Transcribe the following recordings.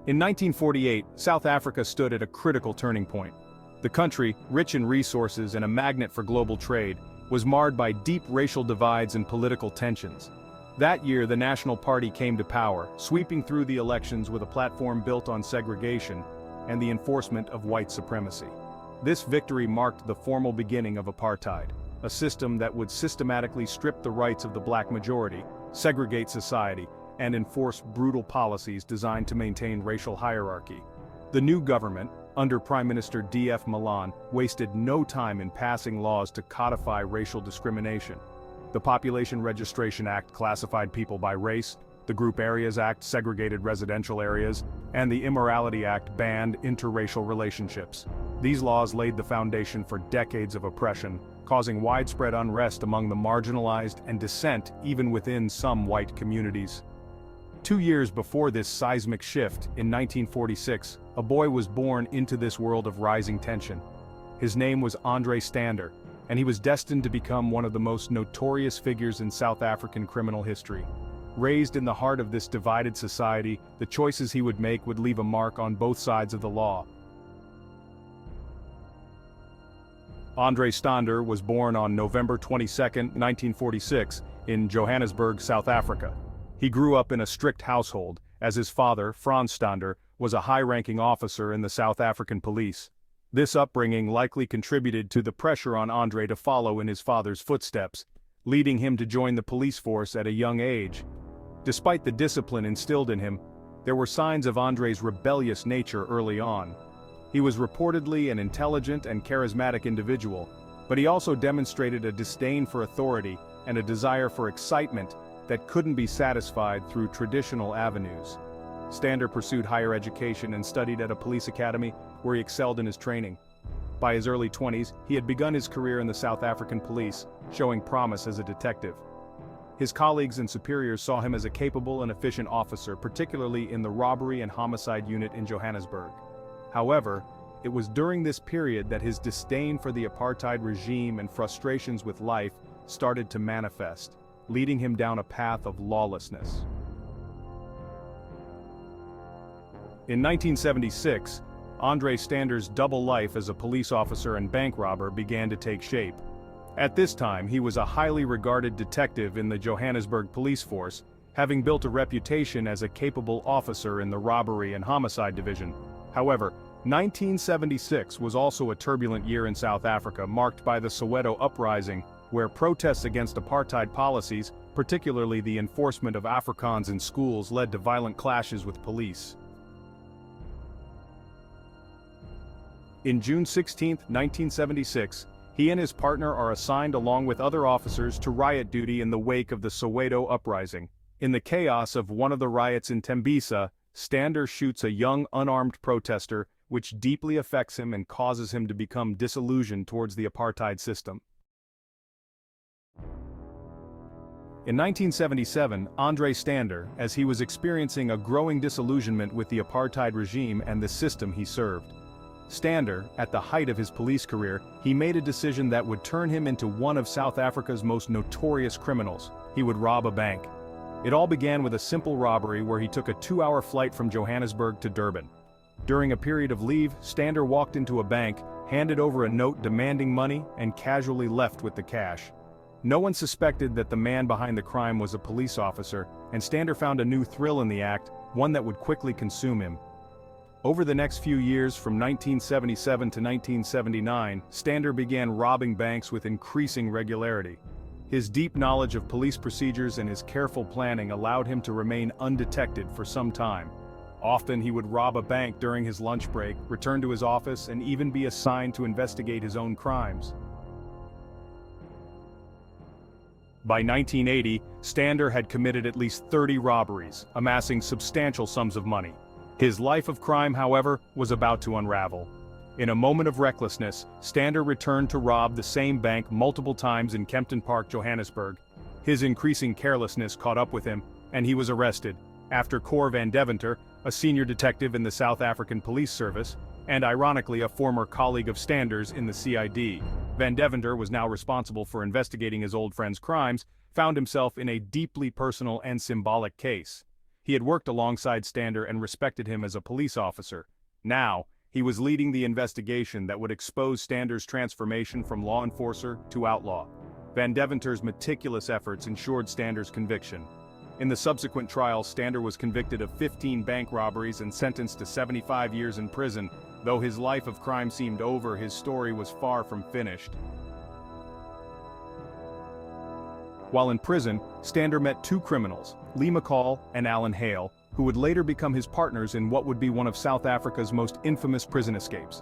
In 1948, South Africa stood at a critical turning point. The country, rich in resources and a magnet for global trade, was marred by deep racial divides and political tensions. That year, the National Party came to power, sweeping through the elections with a platform built on segregation and the enforcement of white supremacy. This victory marked the formal beginning of apartheid, a system that would systematically strip the rights of the black majority, segregate society, and enforce brutal policies designed to maintain racial hierarchy. The new government, under Prime Minister D.F. Malan, wasted no time in passing laws to codify racial discrimination. The Population Registration Act classified people by race, the Group Areas Act segregated residential areas, and the Immorality Act banned interracial relationships. These laws laid the foundation for decades of oppression, causing widespread unrest among the marginalized and dissent even within some white communities. 2 years before this seismic shift, in 1946, a boy was born into this world of rising tension. His name was André Stander, and he was destined to become one of the most notorious figures in South African criminal history. Raised in the heart of this divided society, the choices he would make would leave a mark on both sides of the law. André Stander was born on November 22, 1946, in Johannesburg, South Africa. He grew up in a strict household, as his father, Frans Stander, was a high-ranking officer in the South African police. This upbringing likely contributed to the pressure on André to follow in his father's footsteps, leading him to join the police force at a young age. Despite the discipline instilled in him, there were signs of André's rebellious nature early on. He was reportedly an intelligent and charismatic individual, but he also demonstrated a disdain for authority and a desire for excitement that couldn't be satisfied through traditional avenues. Stander pursued higher education and studied at a police academy where he excelled in his training. By his early 20s, he had begun his career in the South African police, showing promise as a detective. His colleagues and superiors saw him as a capable and efficient officer, particularly in the robbery and homicide unit in Johannesburg. However, it was during this period that his disdain for the apartheid regime and frustrations with life started to manifest, leading him down a path of lawlessness. In 1976, André Stander's double life as a police officer and bank robber began to take shape. At this time, he was a highly regarded detective in the Johannesburg police force, having built a reputation as a capable officer in the robbery and homicide division. However, 1976 was also a turbulent year in South Africa, marked by the Soweto Uprising, where protests against apartheid policies, particularly the enforcement of Afrikaans in schools, led to violent clashes with police. In June 16, 1976, he and his partner are assigned along with other officers to riot duty in the wake of the Soweto Uprising. In the chaos of one of the riots in Tembisa, Stander shoots a young unarmed protester, which deeply affects him and causes him to become disillusioned towards the apartheid system. In 1977, André Stander, as he was experiencing a growing disillusionment with the apartheid regime and the system he served. Stander, at the height of his police career, he made a decision that would turn him into one of South Africa's most notorious criminals. He would rob a bank. It all began with a simple robbery where he took a 2-hour flight from Johannesburg to Durban. During a period of leave, Stander walked into a bank, handed over a note demanding money, and casually left with the cash. No one suspected that the man behind the crime was a police officer, and Stander found a new thrill in the act, one that would quickly consume him. Over the next few years, from 1977 to 1979, Stander began robbing banks with increasing regularity. His deep knowledge of police procedures and his careful planning allowed him to remain undetected for some time. Often he would rob a bank during his lunch break, return to his office, and even be assigned to investigate his own crimes. By 1980, Stander had committed at least 30 robberies, amassing substantial sums of money. His life of crime, however, was about to unravel. In a moment of recklessness, Stander returned to rob the same bank multiple times in Kempton Park, Johannesburg. His increasing carelessness caught up with him, and he was arrested. After Cor van Deventer, a senior detective in the South African Police Service, and ironically a former colleague of Stander's in the CID, Van Deventer was now responsible for investigating his old friend's crimes, found himself in a deeply personal and symbolic case. He had worked alongside Stander and respected him as a police officer. Now, he was leading the investigation that would expose Stander's transformation from law enforcer to outlaw. Van Deventer's meticulous efforts ensured Stander's conviction. In the subsequent trial, Stander was convicted of 15 bank robberies and sentenced to 75 years in prison. Though his life of crime seemed over, his story was far from finished. While in prison, Stander met two criminals, Lee McCall and Allan Heyl, who would later become his partners in what would be one of South Africa's most infamous prison escapes.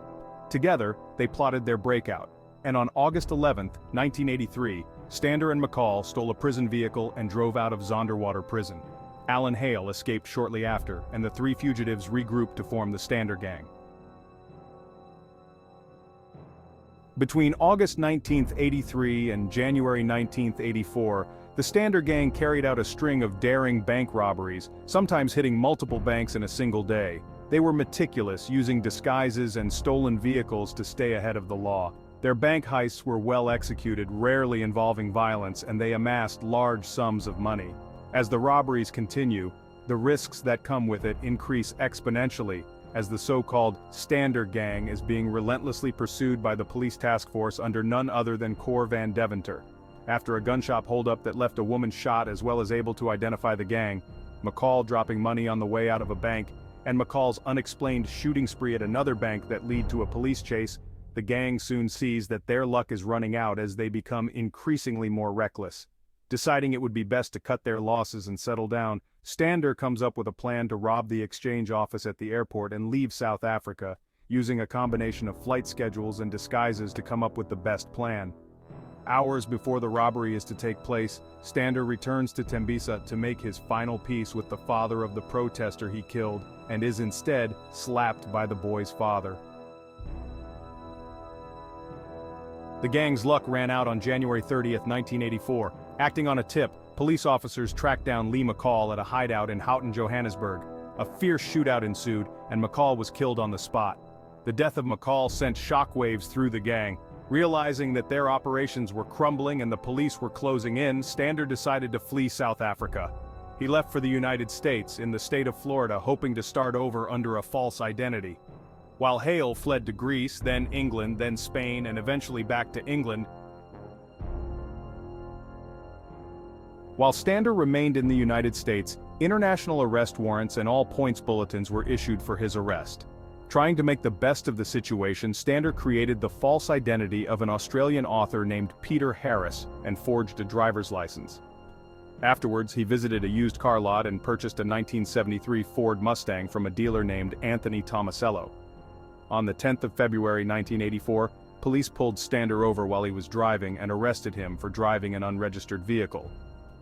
Together, they plotted their breakout, and on August 11, 1983, Stander and McCall stole a prison vehicle and drove out of Zonderwater prison. Allan Heyl escaped shortly after, and the three fugitives regrouped to form the Stander gang. Between August 1983 and January 1984, the Stander gang carried out a string of daring bank robberies, sometimes hitting multiple banks in a single day. They were meticulous, using disguises and stolen vehicles to stay ahead of the law. Their bank heists were well executed, rarely involving violence, and they amassed large sums of money. As the robberies continue, the risks that come with it increase exponentially, as the so-called Stander gang is being relentlessly pursued by the police task force under none other than Cor Van Deventer. After a gun shop holdup that left a woman shot as well as able to identify the gang, McCall dropping money on the way out of a bank, and McCall's unexplained shooting spree at another bank that lead to a police chase, the gang soon sees that their luck is running out as they become increasingly more reckless. Deciding it would be best to cut their losses and settle down, Stander comes up with a plan to rob the exchange office at the airport and leave South Africa, using a combination of flight schedules and disguises to come up with the best plan. Hours before the robbery is to take place, Stander returns to Tembisa to make his final peace with the father of the protester he killed, and is instead slapped by the boy's father. The gang's luck ran out on January 30, 1984. Acting on a tip, police officers tracked down Lee McCall at a hideout in Houghton, Johannesburg. A fierce shootout ensued, and McCall was killed on the spot. The death of McCall sent shockwaves through the gang. Realizing that their operations were crumbling and the police were closing in, Stander decided to flee South Africa. He left for the United States, in the state of Florida, hoping to start over under a false identity. While Heyl fled to Greece, then England, then Spain, and eventually back to England. While Stander remained in the United States, international arrest warrants and all points bulletins were issued for his arrest. Trying to make the best of the situation, Stander created the false identity of an Australian author named Peter Harris and forged a driver's license. Afterwards, he visited a used car lot and purchased a 1973 Ford Mustang from a dealer named Anthony Tomasello. On the 10th of February 1984, police pulled Stander over while he was driving and arrested him for driving an unregistered vehicle.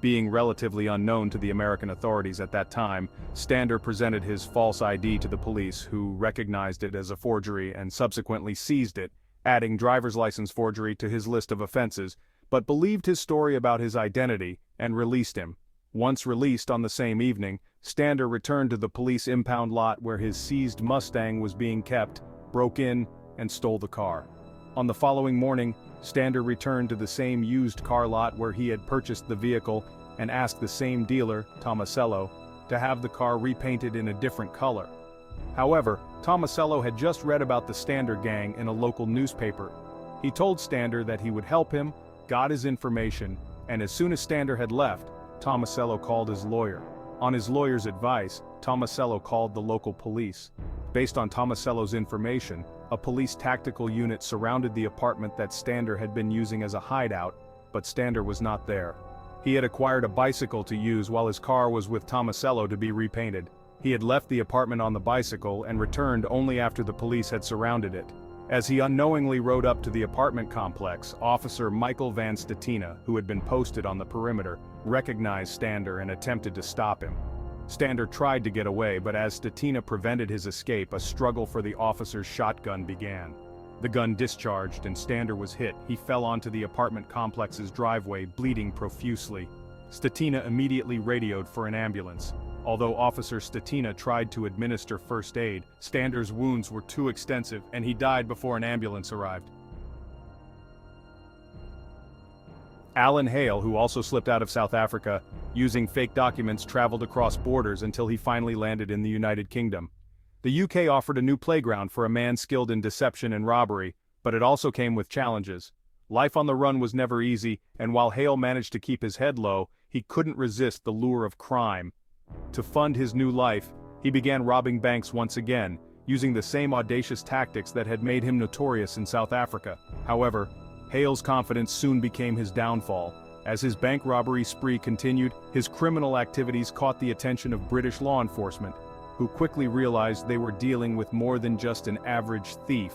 Being relatively unknown to the American authorities at that time, Stander presented his false ID to the police, who recognized it as a forgery and subsequently seized it, adding driver's license forgery to his list of offenses, but believed his story about his identity and released him. Once released on the same evening, Stander returned to the police impound lot where his seized Mustang was being kept, broke in, and stole the car. On the following morning, Stander returned to the same used car lot where he had purchased the vehicle and asked the same dealer, Tomasello, to have the car repainted in a different color. However, Tomasello had just read about the Stander gang in a local newspaper. He told Stander that he would help him, got his information, and as soon as Stander had left, Tomasello called his lawyer. On his lawyer's advice, Tomasello called the local police. Based on Tomasello's information, a police tactical unit surrounded the apartment that Stander had been using as a hideout, but Stander was not there. He had acquired a bicycle to use while his car was with Tomasello to be repainted. He had left the apartment on the bicycle and returned only after the police had surrounded it. As he unknowingly rode up to the apartment complex, Officer Michael Van Stetina, who had been posted on the perimeter, recognized Stander and attempted to stop him. Stander tried to get away, but as Stetina prevented his escape, a struggle for the officer's shotgun began. The gun discharged and Stander was hit. He fell onto the apartment complex's driveway, bleeding profusely. Stetina immediately radioed for an ambulance. Although Officer Stetina tried to administer first aid, Stander's wounds were too extensive and he died before an ambulance arrived. Allan Heyl, who also slipped out of South Africa, using fake documents, traveled across borders until he finally landed in the United Kingdom. The UK offered a new playground for a man skilled in deception and robbery, but it also came with challenges. Life on the run was never easy, and while Heyl managed to keep his head low, he couldn't resist the lure of crime. To fund his new life, he began robbing banks once again, using the same audacious tactics that had made him notorious in South Africa. However, Heyl's confidence soon became his downfall. As his bank robbery spree continued, his criminal activities caught the attention of British law enforcement, who quickly realized they were dealing with more than just an average thief.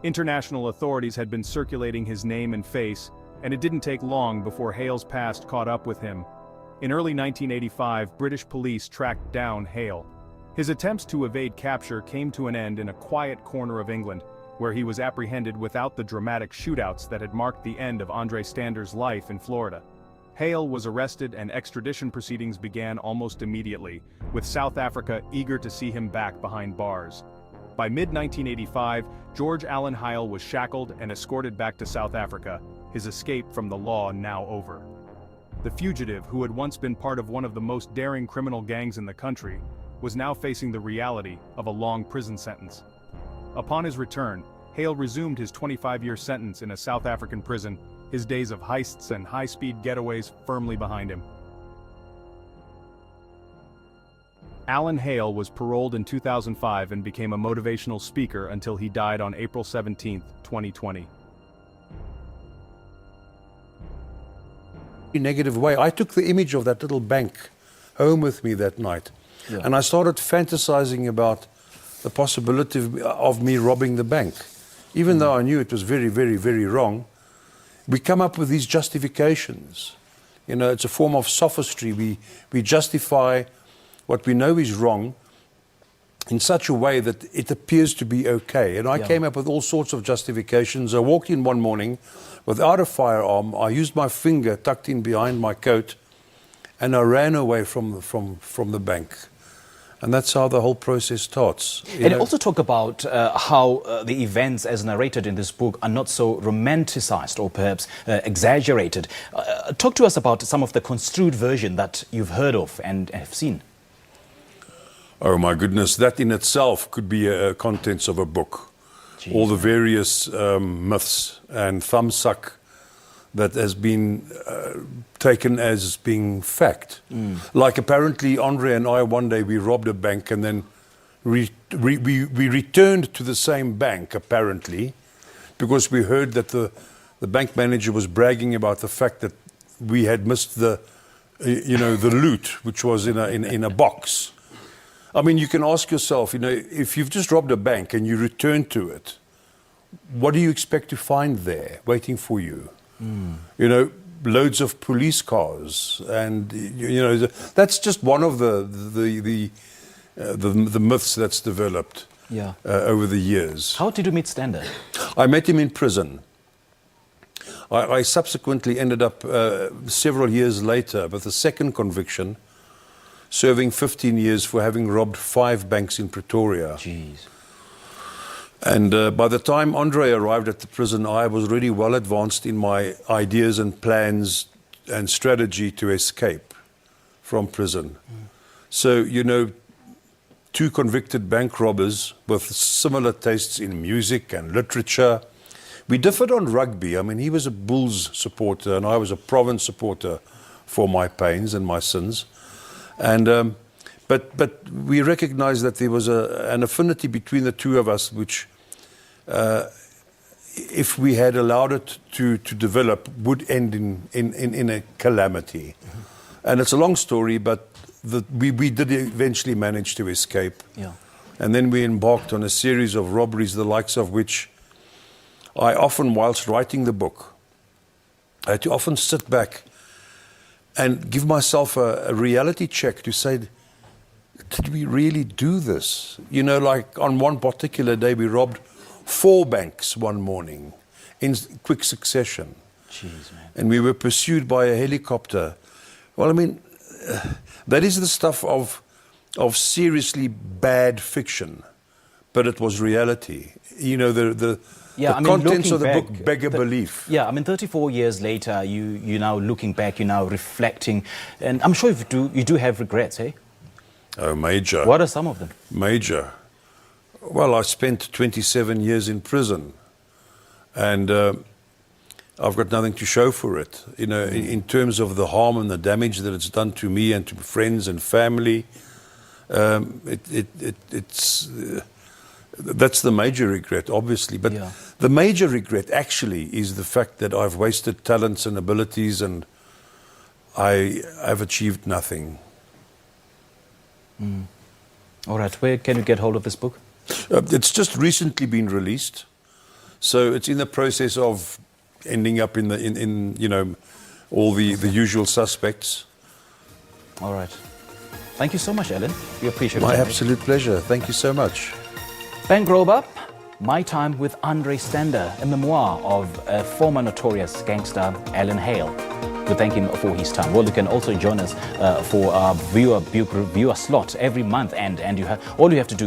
International authorities had been circulating his name and face, and it didn't take long before Heyl's past caught up with him. In early 1985, British police tracked down Heyl. His attempts to evade capture came to an end in a quiet corner of England, where he was apprehended without the dramatic shootouts that had marked the end of André Stander's life in Florida. Heyl was arrested and extradition proceedings began almost immediately, with South Africa eager to see him back behind bars. By mid-1985, George Allan Heyl was shackled and escorted back to South Africa, his escape from the law now over. The fugitive, who had once been part of one of the most daring criminal gangs in the country, was now facing the reality of a long prison sentence. Upon his return, Heyl resumed his 25-year sentence in a South African prison, his days of heists and high-speed getaways firmly behind him. Allan Heyl was paroled in 2005 and became a motivational speaker until he died on April 17, 2020. In a negative way, I took the image of that little bank home with me that night. Yeah. And I started fantasizing about the possibility of me robbing the bank. Even though I knew it was very, very, very wrong, we come up with these justifications. You know, it's a form of sophistry. We justify what we know is wrong in such a way that it appears to be okay. And I came up with all sorts of justifications. I walked in one morning without a firearm. I used my finger tucked in behind my coat, and I ran away from the bank. And that's how the whole process starts. And also talk about how the events as narrated in this book are not so romanticized or perhaps exaggerated. Talk to us about some of the construed version that you've heard of and have seen. Oh my goodness, that in itself could be a contents of a book. Jeez. All the various myths and thumbsuck that has been taken as being fact. Like apparently André and I one day we robbed a bank and then we returned to the same bank apparently because we heard that the bank manager was bragging about the fact that we had missed the loot, which was in a box. I mean, you can ask yourself, if you've just robbed a bank and you return to it, what do you expect to find there waiting for you? Loads of police cars, and that's just one of the myths that's developed over the years. How did you meet Stander? I met him in prison. I subsequently ended up several years later with a second conviction, serving 15 years for having robbed 5 banks in Pretoria. Jeez. And by the time André arrived at the prison, I was already well advanced in my ideas and plans and strategy to escape from prison. So, 2 convicted bank robbers with similar tastes in music and literature. We differed on rugby. I mean, he was a Bulls supporter and I was a Province supporter for my pains and my sins. And But we recognized that there was an affinity between the two of us, which, if we had allowed it to develop, would end in a calamity. And it's a long story, but we did eventually manage to escape. Yeah. And then we embarked on a series of robberies, the likes of which I often, whilst writing the book, I had to often sit back and give myself a reality check to say, did we really do this? Like on one particular day, we robbed 4 banks one morning in quick succession. Jeez, man. And we were pursued by a helicopter. Well, I mean, that is the stuff of seriously bad fiction, but it was reality. Yeah, the contents of the looking book back, beg a belief. Yeah, I mean, 34 years later, you're now looking back, you're now reflecting, and I'm sure you do have regrets, eh? Oh, major. What are some of them? Major. Well, I spent 27 years in prison, and I've got nothing to show for it. You know, in terms of the harm and the damage that it's done to me and to friends and family, that's the major regret, obviously. But Yeah. the major regret actually is the fact that I've wasted talents and abilities, and I've achieved nothing. All right, where can you get hold of this book? It's just recently been released, so it's in the process of ending up in you know, all the usual suspects. All right. Thank you so much, Allan. We appreciate it. My absolute pleasure. Thank you so much. Ben Grobe, My Time with André Stander, a memoir of former notorious gangster Allan Heyl. We thank him for his time. Well, you can also join us for our viewer slot every month, and all you have to do